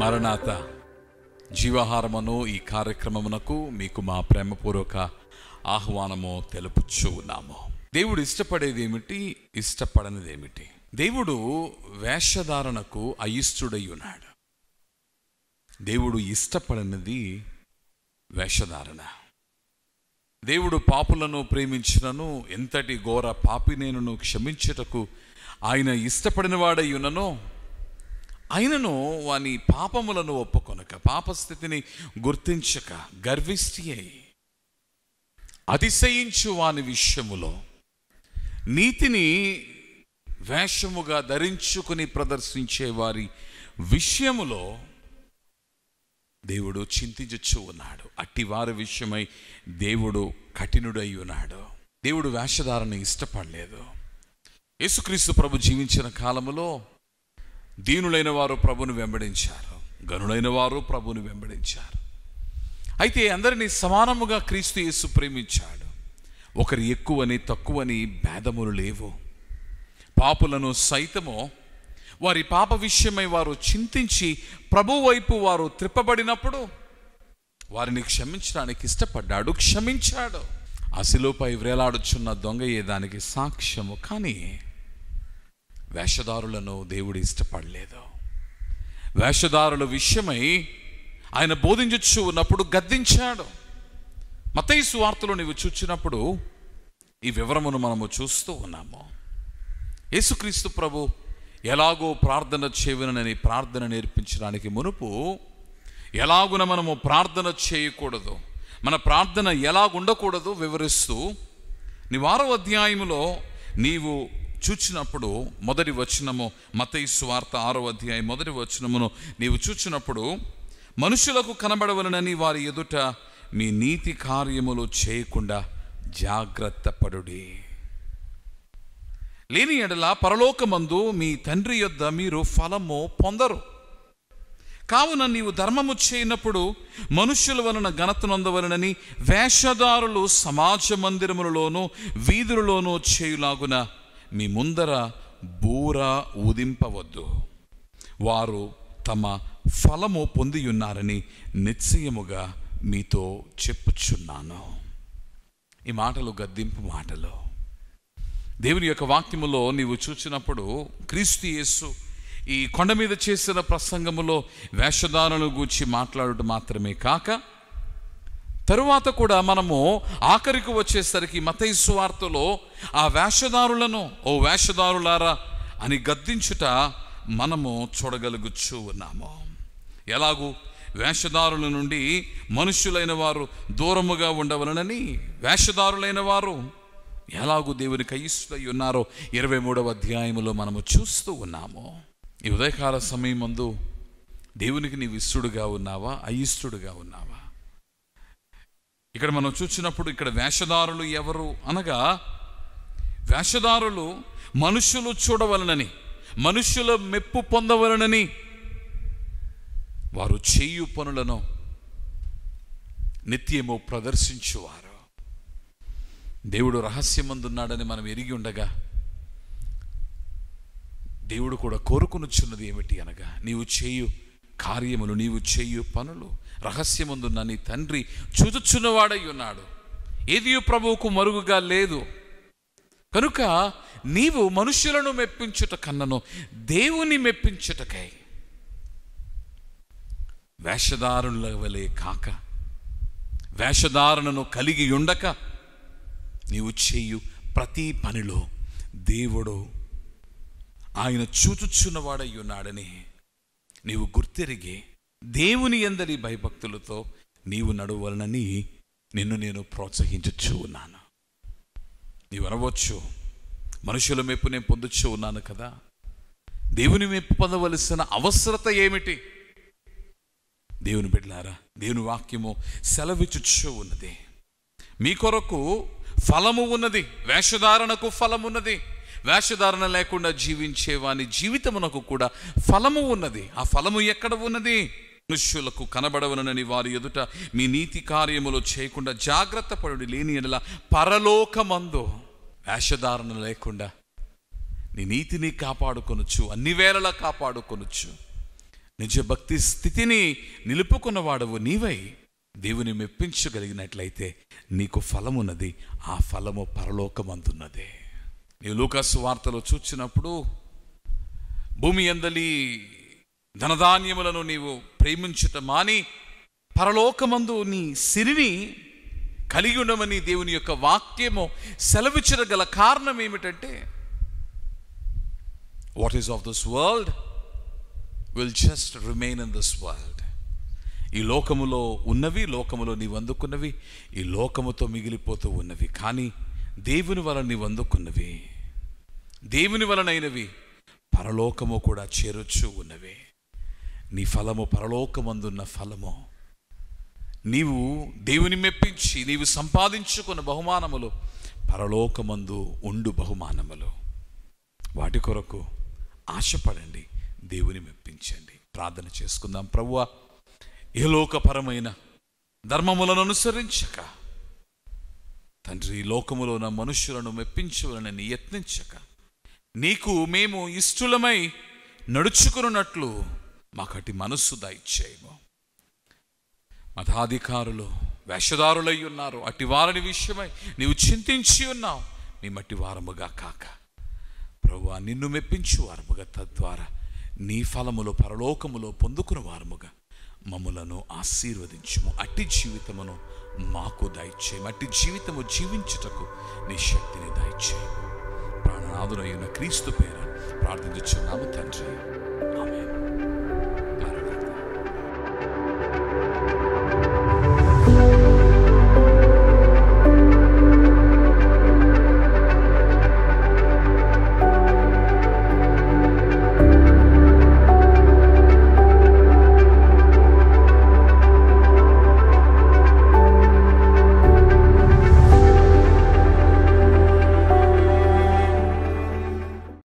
మరణాత జీవాహారమును ఈ కార్యక్రమమునకు మీకు మా ప్రేమపూర్వక ఆహ్వానము తెలుపుచూ ఉన్నాము. దేవుడు ఇష్టపడేది ఏమిటి, ఇష్టపడనిది ఏమిటి? దేవుడు వేషధారణకు అయిష్టుడై ఉన్నాడు. దేవుడు ఇష్టపడనిది వేషధారణ. దేవుడు పాపులను ప్రేమించినను, ఎంతటి ఘోర పాపినేను క్షమించుటకు ఆయన ఇష్టపడిన వాడై ఉన్ననో, ఆయనను వాని పాపములను ఒప్పుకొనక, పాపస్థితిని గుర్తించక, గర్విష్టి అయి అతిశయించు వాని విషయములో, నీతిని వేషముగా ధరించుకుని ప్రదర్శించే వారి విషయములో దేవుడు చింతించుచూ ఉన్నాడు. అట్టి వారి విషయమై దేవుడు కఠినుడై ఉన్నాడు. దేవుడు వేషధారణ ఇష్టపడలేదు. యేసుక్రీస్తు ప్రభు జీవించిన కాలములో దీనులైన వారు ప్రభుని వెంబడించారు, గనులైన వారు ప్రభుని వెంబడించారు. అయితే అందరినీ సమానముగా క్రీస్తు యేసు ప్రేమించాడు. ఒకరి ఎక్కువని తక్కువని భేదములు లేవు. పాపులను సైతము వారి పాప విషయమై వారు చింతించి ప్రభు వైపు వారు త్రిప్పబడినప్పుడు వారిని క్షమించడానికి ఇష్టపడ్డాడు, క్షమించాడు. ఆ శిలువపై వ్రేలాడుచున్న దొంగయే దానికి సాక్ష్యము. కానీ వేషధారులను దేవుడు ఇష్టపడలేదు. వేషధారుల విషయమై ఆయన బోధించు ఉన్నప్పుడు గద్దించాడు. మత్తయి సువార్తలో నీవు చూచినప్పుడు ఈ వివరమును మనము చూస్తూ ఉన్నాము. యేసుక్రీస్తు ప్రభు ఎలాగో ప్రార్థన చేయవలనని ప్రార్థన నేర్పించడానికి మునుపు ఎలాగున మనము ప్రార్థన చేయకూడదు, మన ప్రార్థన ఎలాగుండకూడదు వివరిస్తూ 6వ అధ్యాయములో నీవు చూచినప్పుడు మొదటి వచనము, మత్తయి సువార్త 6వ అధ్యాయం మొదటి వచనమును నీవు చూచినప్పుడు, మనుషులకు కనబడవలనని వారి ఎదుట మీ నీతి కార్యములు చేయకుండా జాగ్రత్త పడుడి. లేని ఎడల పరలోకమందు మీ తండ్రి యొద్ద మీరు ఫలము పొందరు. కావున నీవు ధర్మము చేయనప్పుడు మనుష్యుల వలన ఘనతనొందవలనని వేషధారులు సమాజ మందిరములలోనూ వీధులలోనూ చేయులాగున మీ ముందర బూర ఊదింపవద్దు. వారు తమ ఫలము పొందియున్నారని నిశ్చయముగా మీతో చెప్పుచున్నాను. ఈ మాటలు గద్దింపు మాటలు. దేవుని యొక్క వాక్యములో నీవు చూసినప్పుడు క్రీస్తు యేసు ఈ కొండ మీద చేసిన ప్రసంగములో వేషధారణను గూర్చి మాట్లాడటం మాత్రమే కాక, తరువాత కూడా మనము ఆఖరికి వచ్చేసరికి మత్తయి సువార్తలో ఆ వేషధారులను ఓ వేషధారులారా అని గద్దించుట మనము చూడగలుగుచూ ఉన్నాము. ఎలాగూ వేషధారుల నుండి మనుష్యులైన వారు దూరముగా ఉండవలనని వేషధారులైన వారు ఎలాగూ దేవునికి అయిష్టులై ఉన్నారో 23వ అధ్యాయములో మనము చూస్తూ ఉన్నాము. ఈ ఉదయకాల సమయం ముందు దేవునికి నీవు ఇష్టడుగా ఉన్నావా, అయిష్టుడుగా ఉన్నావా? ఇక్కడ మనం చూసినప్పుడు ఇక్కడ వేషధారులు ఎవరు అనగా, వేషధారులు మనుషులు చూడవలనని, మనుషుల మెప్పు పొందవలనని వారు చేయు పనులను నిత్యము ప్రదర్శించువారు. దేవుడు రహస్యమందున్నాడని మనం ఎరిగి ఉండగా దేవుడు కూడా కోరుకునుచున్నది ఏమిటి అనగా, నీవు చేయు కార్యములు, నీవు చేయు పనులు రహస్యమందున్న నీ తండ్రి చూచుచున్నవాడై ఉన్నాడు. ఏది ప్రభువుకు మరుగుగా లేదు. కనుక నీవు మనుషులను మెప్పించుట కన్నను దేవుని మెప్పించుటకై వేషధారుల వలె కాక, వేషధారణను కలిగి ఉండక నీవు చేయు ప్రతి పనిలో దేవుడు ఆయన చూచుచున్నవాడై ఉన్నాడని నీవు గుర్తెరిగి దేవుని యందలి భయభక్తులతో నీవు నడవలనని నిన్ను నేను ప్రోత్సహించుచూ ఉన్నాను. నీవు అనవచ్చు, మనుషుల మెప్పు నేను పొందుచూ ఉన్నాను కదా, దేవుని మెప్పు పొందవలసిన అవసరత ఏమిటి? దేవుని బిడ్డలారా, దేవుని వాక్యము సెలవిచ్చుచూ ఉన్నది. మీ కొరకు ఫలము ఉన్నది, వేషధారణకు ఫలము ఉన్నది. వేషధారణ లేకుండా జీవించే వాని జీవితమునకు కూడా ఫలము ఉన్నది. ఆ ఫలము ఎక్కడ ఉన్నది? మనుష్యులకు కనబడవలనని వారి ఎదుట మీ నీతి కార్యములు చేయకుండా జాగ్రత్త పడుడి. లేని ఎడల పరలోకమందు వేషధారణ లేకుండా నీ నీతిని కాపాడుకొనొచ్చు, అన్ని వేళలా కాపాడుకొనొచ్చు. నిజ భక్తి స్థితిని నిలుపుకున్నవాడవు నీవై దేవుని మెప్పించగలిగినట్లయితే నీకు ఫలమున్నది. ఆ ఫలము పరలోకమందున్నదే. నీవు లూకాసు వార్తలో చూచినప్పుడు భూమి యందలి ధనధాన్యములను నీవు ప్రేమించుట మాని పరలోకమందు నీ సిరిని కలిగి ఉండమని దేవుని యొక్క వాక్యము సెలవిచ్చగల కారణం ఏమిటంటే, what is of this world will just remain in this world. ఈ లోకములో ఉన్నవి, లోకములో నీవు అందుకున్నవి ఈ లోకముతో మిగిలిపోతూ ఉన్నవి. కానీ దేవుని వలన నీవు అందుకున్నవి, దేవుని వలనైనవి పరలోకము కూడా చేరొచ్చు ఉన్నవి. నీ ఫలము పరలోకమందున్న ఫలము. నీవు దేవుని మెప్పించి నీవు సంపాదించుకున్న బహుమానములు పరలోకమందు ఉండు బహుమానములు. వాటి కొరకు ఆశపడండి, దేవుని మెప్పించండి. ప్రార్థన చేసుకుందాం. ప్రభువా, ఏ లోకపరమైన ధర్మములను అనుసరించక తండ్రి, లోకములో ఉన్న మనుష్యులను మెప్పించవలనని యత్నించక నీకు మేము ఇష్టలమై నడుచుకున్నట్లు మాకటి మనస్సు దయచేయము. మతాధికారులు వేషధారులై ఉన్నారు, అట్టి వారిని విషయమై నీవు చింతించి ఉన్నావు. మేము అట్టి వారముగా కాక ప్రభువా, నిన్ను మెప్పించు వారముగా, తద్వారా నీ ఫలములో పరలోకములో పొందుకున్న వారముగా మమ్ములను ఆశీర్వదించుము. అట్టి జీవితమును మాకు దయచేయము. అట్టి జీవితము జీవించుటకు నీ శక్తిని దయచేయము. ప్రాణనాథుడైన క్రీస్తు పేర ప్రార్థించుచున్నాము తండ్రి, ఆమేన్.